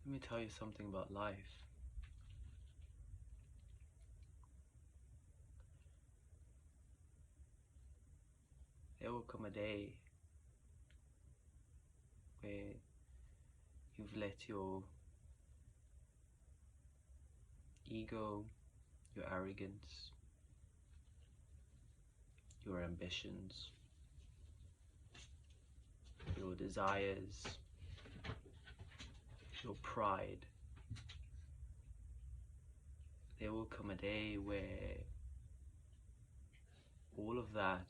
Let me tell you something about life. There will come a day where you've let your ego, your arrogance, your ambitions, your desires, your pride. There will come a day where all of that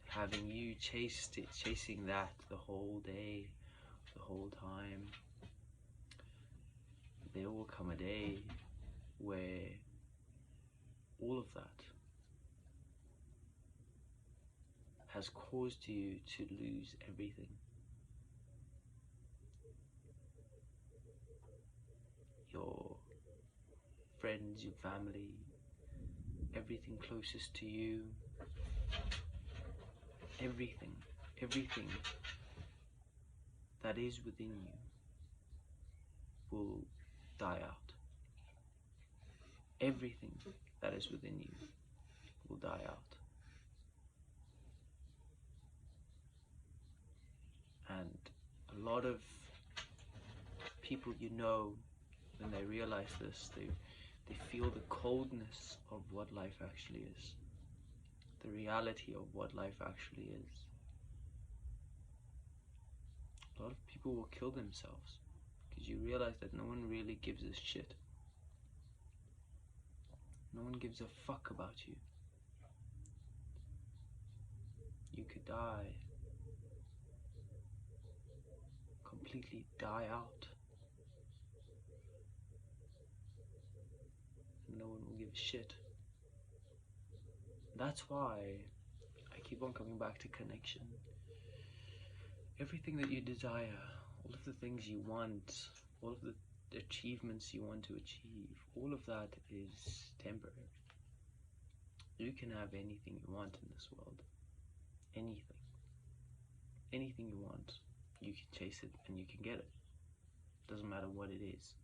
having you chasing that the whole day, the whole time, there will come a day where all of that has caused you to lose everything. Your friends, your family, everything closest to you, everything that is within you will die out. Everything that is within you will die out. And a lot of people you know, when they realize this, they feel the coldness of what life actually is, the reality of what life actually is. A lot of people will kill themselves because you realize that no one really gives a shit. No one gives a fuck about you. You could die, completely die out, and no one will give a shit. That's why I keep on coming back to connection. Everything that you desire, all of the things you want, all of the achievements you want to achieve, all of that is temporary. You can have anything you want in this world. Anything. Anything you want, you can chase it and you can get it. Doesn't matter what it is.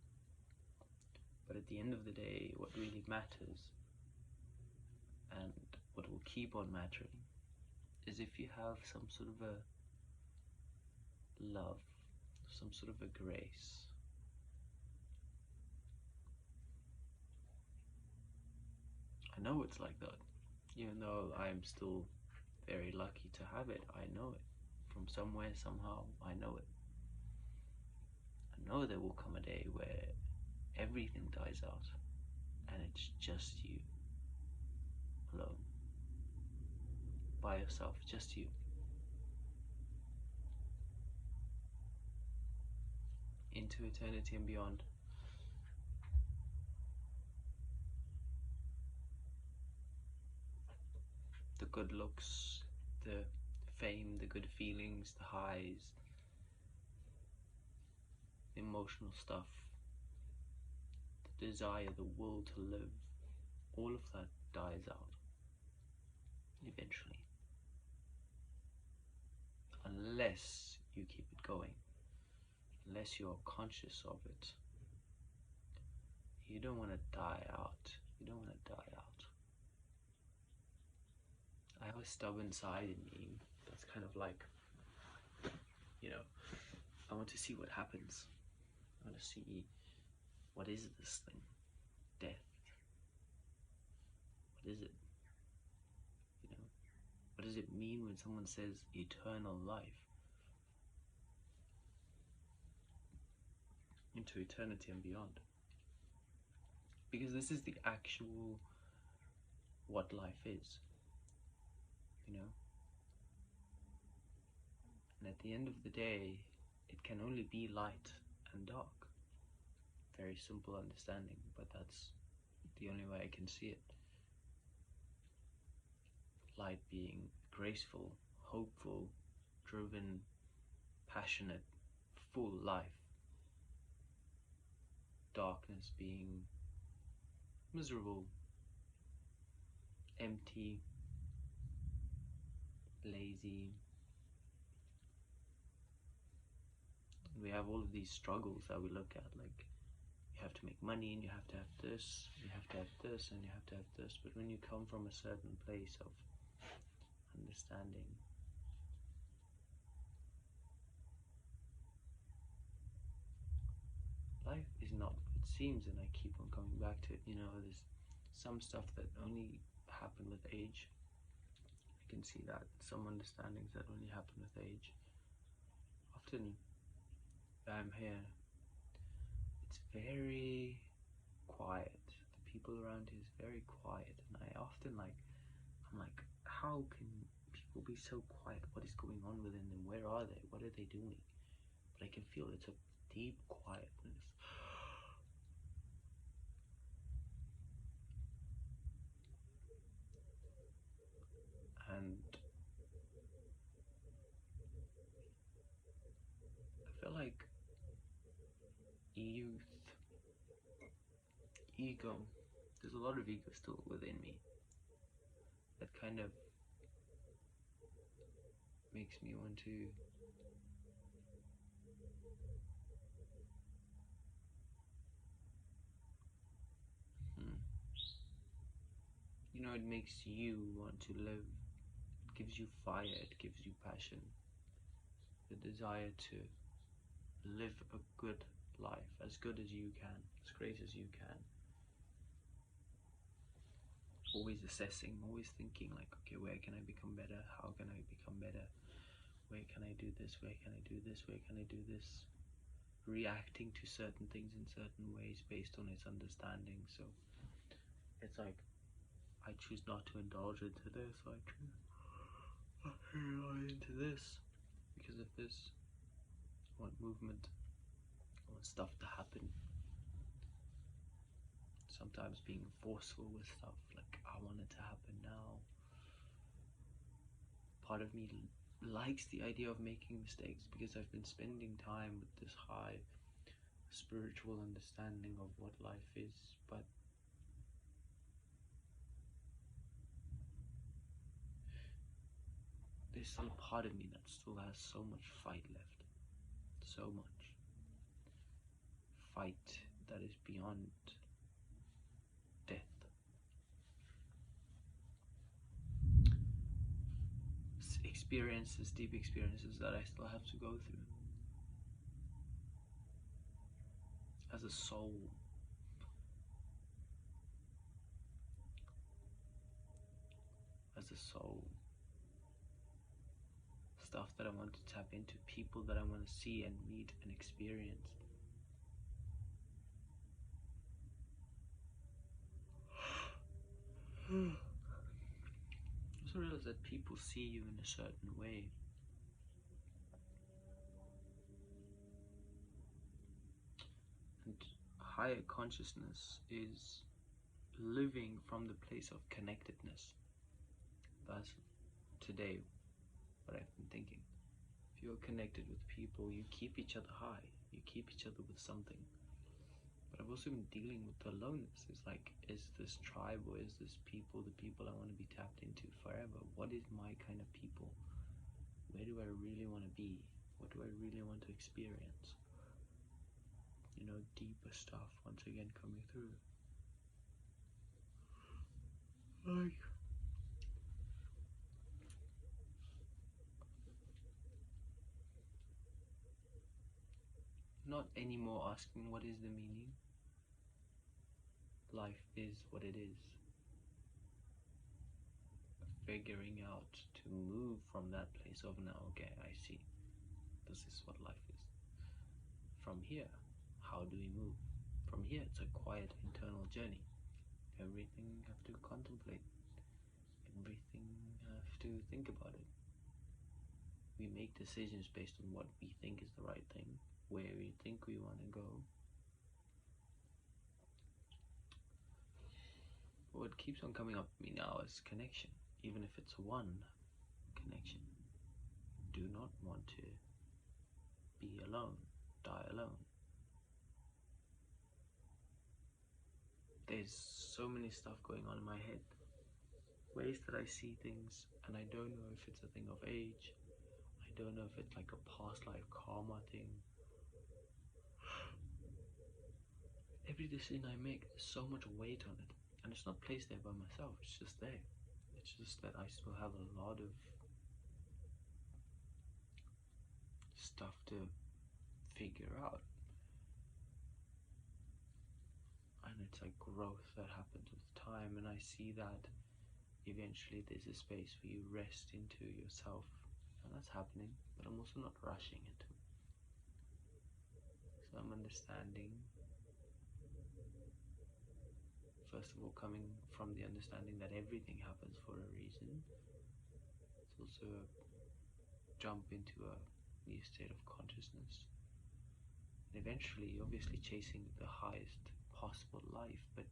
But at the end of the day, what really matters, and what will keep on mattering, is if you have some sort of a love, some sort of a grace. I know it's like that. Even though I am still very lucky to have it, I know it. From somewhere, somehow, I know it. I know there will come a day where everything dies out and it's just you alone, by yourself, just you. Into eternity and beyond. The good looks, the fame, the good feelings, the highs, the emotional stuff, the desire, the will to live, all of that dies out eventually. Unless you keep it going, unless you're conscious of it. You don't want to die out. You don't want to die out. I have a stubborn side in me that's kind of like, you know, I want to see what happens. I want to see, what is this thing? Death. What is it? You know, what does it mean when someone says eternal life? Into eternity and beyond. Because this is the actual what life is. You know? And at the end of the day, it can only be light and dark. Very simple understanding, but that's the only way I can see it. Light being graceful, hopeful, driven, passionate, full life. Darkness being miserable, empty, lazy, We have all of these struggles that we look at, like you have to make money and you have to have this, you have to have this, and you have to have this. But when you come from a certain place of understanding, life is not what it seems, and I keep on coming back to it. You know, there's some stuff that only happen with age. I can see that. Some understandings that only happen with age. Often I'm here, it's very quiet. The people around here is very quiet, and I often I'm like, how can people be so quiet? What is going on within them? Where are they? What are they doing? But I can feel it's a deep quietness. And I feel like youth, ego, there's a lot of ego still within me that kind of makes me want to you know, it makes you want to live. It gives you fire, it gives you passion, the desire to live a good life, as good as you can, as great as you can. Always assessing, always thinking like, okay, where can I become better? How can I become better? Where can I do this? Where can I do this? Where can I do this? Reacting to certain things in certain ways based on its understanding. So it's like, I choose not to indulge into this, I choose into this because of this. I want movement, I want stuff to happen. Sometimes being forceful with stuff, like I want it to happen now. Part of me likes the idea of making mistakes because I've been spending time with this high spiritual understanding of what life is, but there's still a part of me that still has so much fight left. So much fight that is beyond death. Experiences, deep experiences that I still have to go through. As a soul. As a soul. Stuff that I want to tap into, people that I want to see and meet and experience. I also realize that people see you in a certain way. And higher consciousness is living from the place of connectedness. That's today what I've been thinking. If you're connected with people, you keep each other high, you keep each other with something. But I've also been dealing with the aloneness. It's like, is this tribe or is this people the people I want to be tapped into forever? What is my kind of people? Where do I really want to be? What do I really want to experience? You know, deeper stuff once again coming through. Like, not anymore asking what is the meaning. Life is what it is. Figuring out to move from that place of now, okay, I see. This is what life is. From here, how do we move? From here, it's a quiet internal journey. Everything you have to contemplate. Everything you have to think about it. We make decisions based on what we think is the right thing, where we think we want to go. But what keeps on coming up to me now is connection, even if it's one connection. Do not want to be alone, die alone. There's so many stuff going on in my head, ways that I see things, and I don't know if it's a thing of age, I don't know if it's like a past life karma thing, every decision I make, there's so much weight on it, and it's not placed there by myself, it's just there. It's just that I still have a lot of stuff to figure out, and it's like growth that happens with time, and I see that eventually there's a space where you rest into yourself, and that's happening, but I'm also not rushing into it. So I'm understanding, first of all, coming from the understanding that everything happens for a reason. It's also a jump into a new state of consciousness, and eventually obviously chasing the highest possible life. But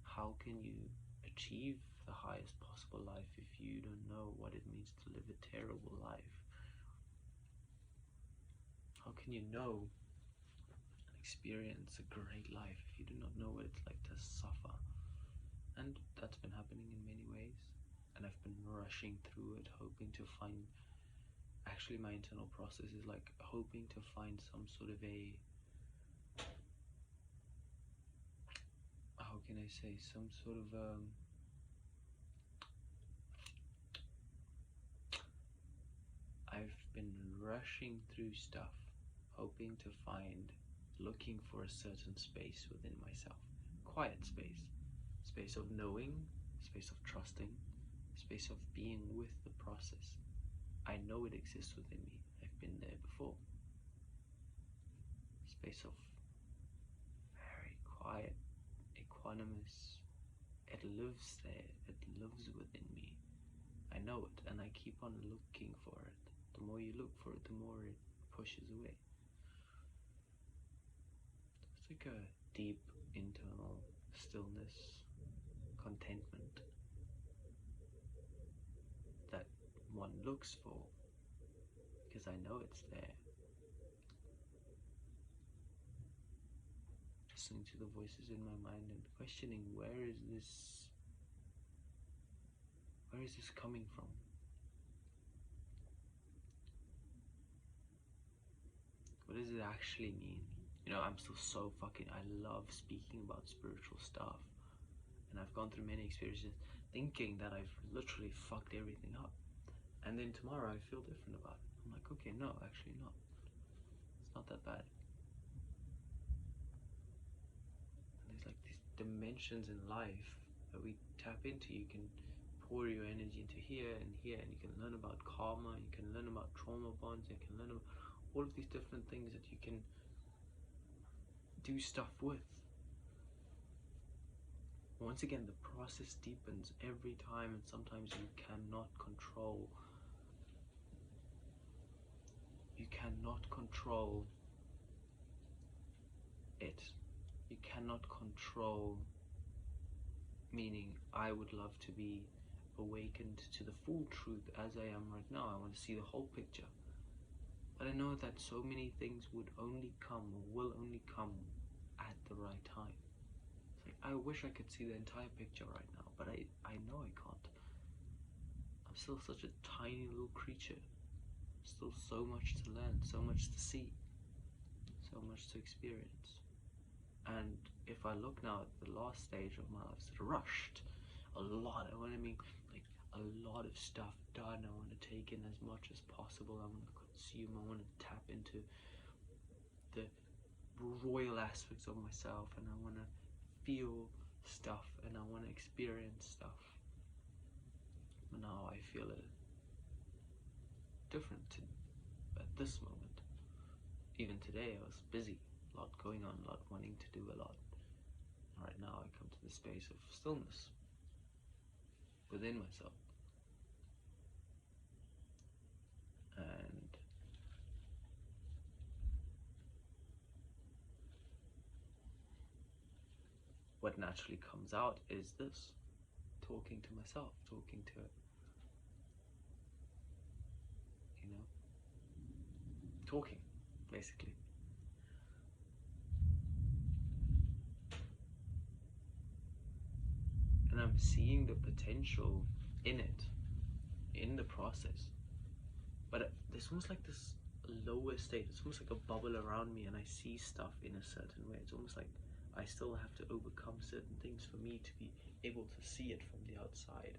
how can you achieve the highest possible life if you don't know what it means to live a terrible life? How can you know and experience a great life if you do not know what it's like to suffer? And that's been happening in many ways, and I've been rushing through it, hoping to find, actually my internal process is like hoping to find some sort of a, how can I say, some sort of I've been rushing through stuff, hoping to find, looking for a certain space within myself. Quiet space. Space of knowing, space of trusting, space of being with the process. I know it exists within me. I've been there before. Space of very quiet, equanimous. It lives there. It lives within me. I know it, and I keep on looking for it. The more you look for it, the more it pushes away. It's like a deep internal stillness, contentment that one looks for because I know it's there. Listening to the voices in my mind and questioning, where is this coming from? What does it actually mean? You know, I'm still so I love speaking about spiritual stuff, and I've gone through many experiences thinking that I've literally fucked everything up, and then tomorrow I feel different about it. I'm like, okay, no, actually not. It's not that bad. And there's like these dimensions in life that we tap into. You can pour your energy into here and here, and you can learn about karma, you can learn about trauma bonds, you can learn about all of these different things that you can do stuff with. Once again, the process deepens every time, and sometimes you cannot control it. You cannot control, meaning I would love to be awakened to the full truth as I am right now. I want to see the whole picture. But I know that so many things would only come, or will only come at the right time. It's like, I wish I could see the entire picture right now, but I know I can't. I'm still such a tiny little creature. Still so much to learn, so much to see, so much to experience. And if I look now at the last stage of my life, it's rushed. A lot, I mean, like a lot of stuff done. I want to take in as much as possible. I want to consume. I want to tap into the royal aspects of myself, and I want to feel stuff, and I want to experience stuff. But now I feel it different at this moment. Even today I was busy, a lot going on, a lot wanting to do a lot. Right now I come to the space of stillness within myself. And what naturally comes out is this, talking to myself, talking to, talking, basically. And I'm seeing the potential in it, in the process. But there's almost like this lower state. It's almost like a bubble around me, and I see stuff in a certain way. It's almost like I still have to overcome certain things for me to be able to see it from the outside.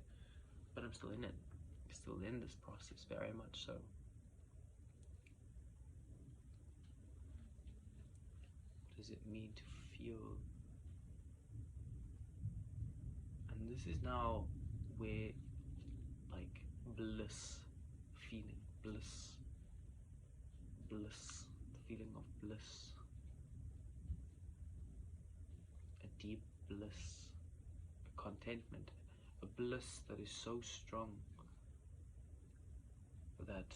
But I'm still in it. I'm still in this process, very much so. What does it mean to feel? And this is now where, like, bliss, feeling, bliss, the feeling of bliss, a deep bliss, a contentment, a bliss that is so strong that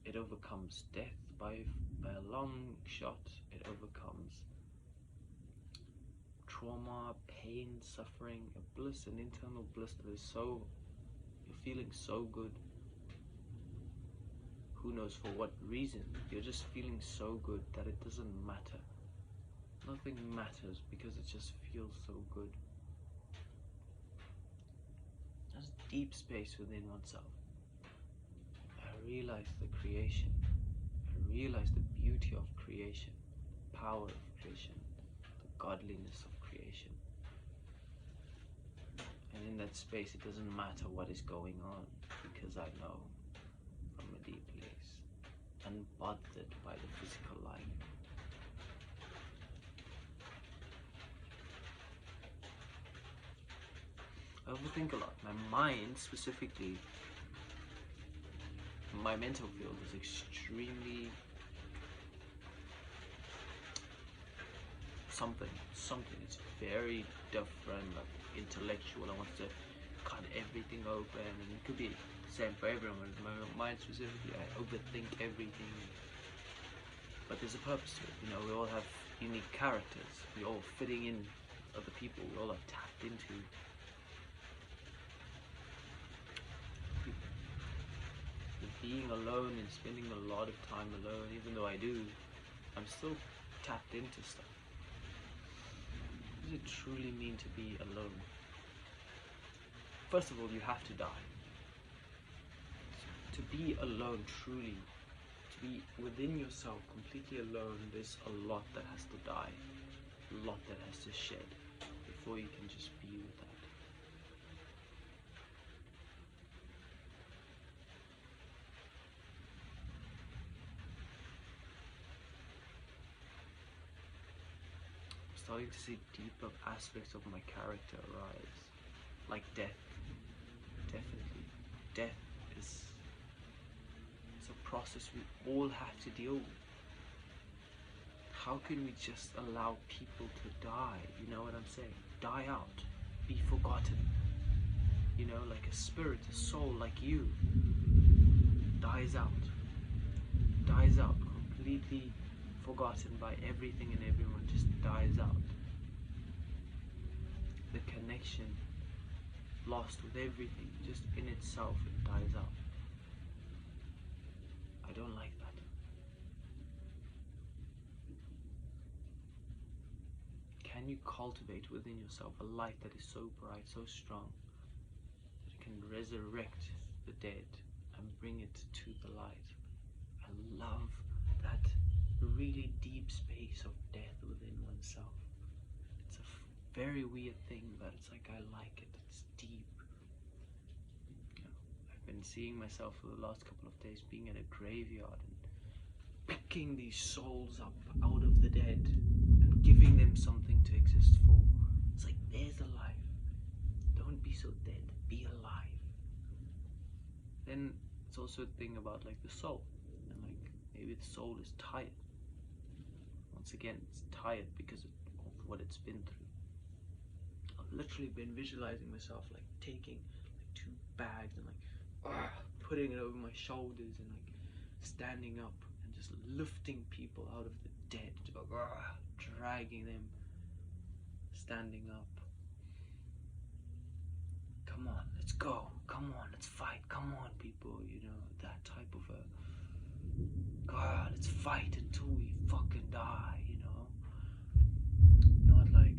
it overcomes death by a long shot. It overcomes trauma, pain, suffering, a bliss, an internal bliss that is so, you're feeling so good. Who knows for what reason? You're just feeling so good that it doesn't matter. Nothing matters because it just feels so good. There's deep space within oneself. I realize the creation. I realize the beauty of creation, the power of creation, the godliness of creation. And in that space, it doesn't matter what is going on, because I know from a deep place, unbothered by the physical life. I overthink a lot. My mind, specifically, my mental field is extremely something. It's very different, like intellectual. I want to cut everything open, and it could be the same for everyone. My mind specifically, I overthink everything. But there's a purpose to it. You know, we all have unique characters. We all fitting in other people. We all are tapped into being alone and spending a lot of time alone. Even though I do, I'm still tapped into stuff. What does it truly mean to be alone? First of all, you have to die. To be alone, truly, to be within yourself, completely alone, there's a lot that has to die, a lot that has to shed before you can just be with that. Starting to see deeper aspects of my character arise, like death. Definitely, death is a process we all have to deal with. How can we just allow people to die? You know what I'm saying? Die out, be forgotten. You know, like a spirit, a soul like you, dies out, completely forgotten by everything and everyone, just dies out. The connection lost with everything, just in itself, it dies out. I don't like that. Can you cultivate within yourself a light that is so bright, so strong, that it can resurrect the dead and bring it to the light? I love that really deep space of death within oneself. It's a very weird thing, but it's like I like it. It's deep. You know, I've been seeing myself for the last couple of days being in a graveyard and picking these souls up out of the dead and giving them something to exist for. It's like, there's a life. Don't be so dead. Be alive. Then it's also a thing about like the soul, and like maybe the soul is tired. Once again, it's tired because of what it's been through. I've literally been visualizing myself like taking like 2 bags and like putting it over my shoulders and like standing up and just lifting people out of the dead, dragging them, standing up. Come on, let's go. Come on, let's fight. Come on, people. You know, that type of a God, let's fight until we fucking die, you know? Not like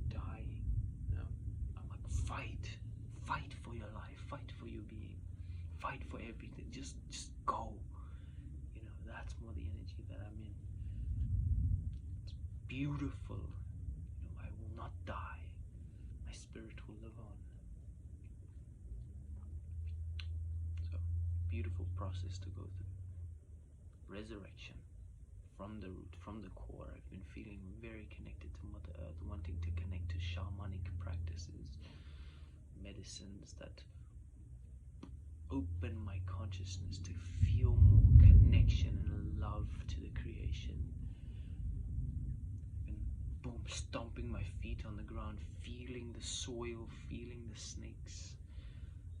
dying, no. I'm like, fight for your life, fight for your being, fight for everything, just go. You know, that's more the energy that I'm in. beautiful. I will not die. My spirit will live on. So, beautiful process to go through. Resurrection from the root, from the core. I've been feeling very connected to Mother Earth, wanting to connect to shamanic practices, medicines that open my consciousness to feel more connection and love to the creation. And boom, stomping my feet on the ground, feeling the soil, feeling the snakes.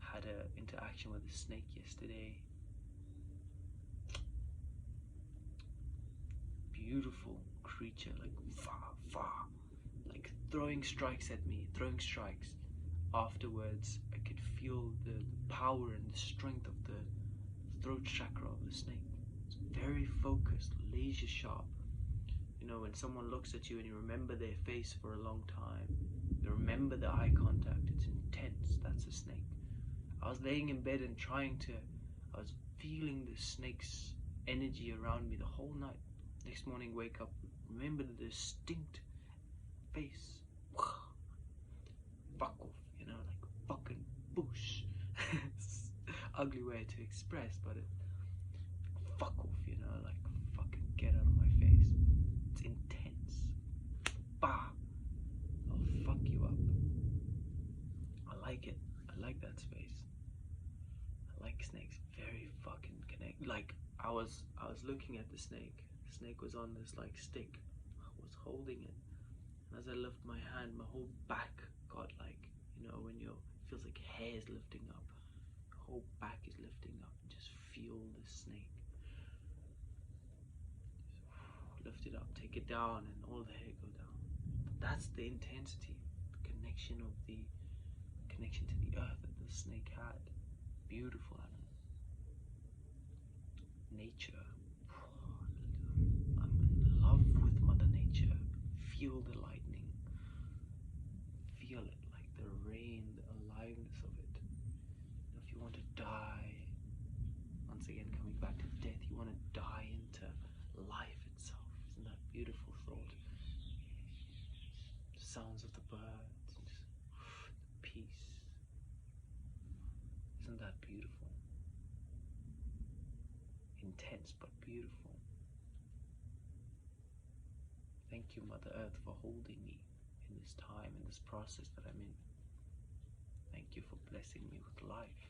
Had an interaction with a snake yesterday. Beautiful creature, like far, like throwing strikes at me, throwing strikes. Afterwards, I could feel the power and the strength of the throat chakra of the snake. It's very focused, laser sharp. When someone looks at you and you remember their face for a long time, you remember the eye contact, it's intense. That's a snake. I was laying in bed and I was feeling the snake's energy around me the whole night. Next morning, wake up, remember the distinct face. Fuck off, like fucking bush. Ugly way to express, but fuck off, like fucking get out of my face. It's intense. Bah! I'll fuck you up. I like it. I like that space. I like snakes. Very fucking connect. Like I was looking at the snake. The snake was on this like stick. I was holding it. And as I lifted my hand, my whole back got like, when it feels like hair is lifting up. Your whole back is lifting up. And just feel the snake. Lift it up, take it down, and all the hair go down. That's the intensity, the connection to the earth that the snake had. Beautiful animal. Nature. I'm in love with Mother Nature. Feel the lightning. Feel it, like the rain, the aliveness of it. If you want to die, once again coming back to death, you want to die into life itself. Isn't that beautiful thought? The sounds of the birds, just peace. Isn't that beautiful? Intense but beautiful. Thank you, Mother Earth, for holding me in this time, in this process that I'm in. Thank you for blessing me with life.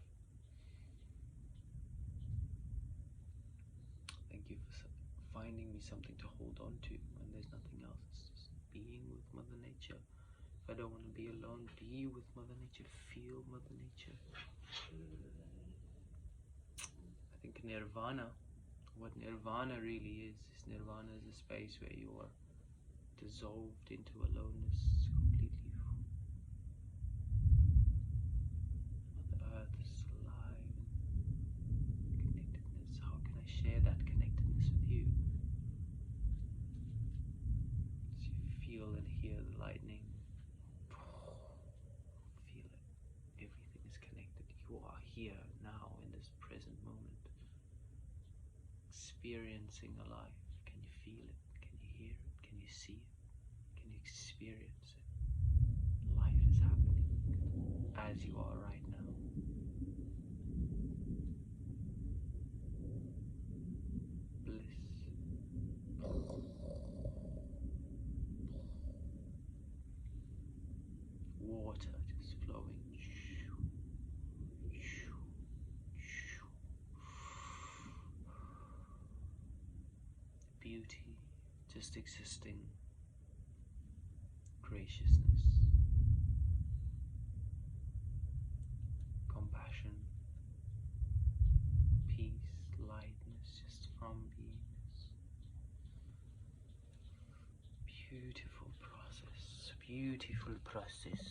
Thank you for finding me something to hold on to when there's nothing else. It's just being with Mother Nature. If I don't want to be alone, be with Mother Nature. Feel Mother Nature. I think Nirvana, what Nirvana really is Nirvana is a space where you are dissolved into aloneness completely. Mother Earth is alive and connectedness. How can I share that connectedness with you? As you feel and hear the lightning, feel it. Everything is connected. You are here now in this present moment, experiencing a life. Can you feel it? Can you hear it? Can you see it? Can you experience it? Life is happening as you are right now. Bliss. Water just flowing. Beauty just existing. Graciousness. Compassion. Peace. Lightness just from beingness. Beautiful process. Beautiful process.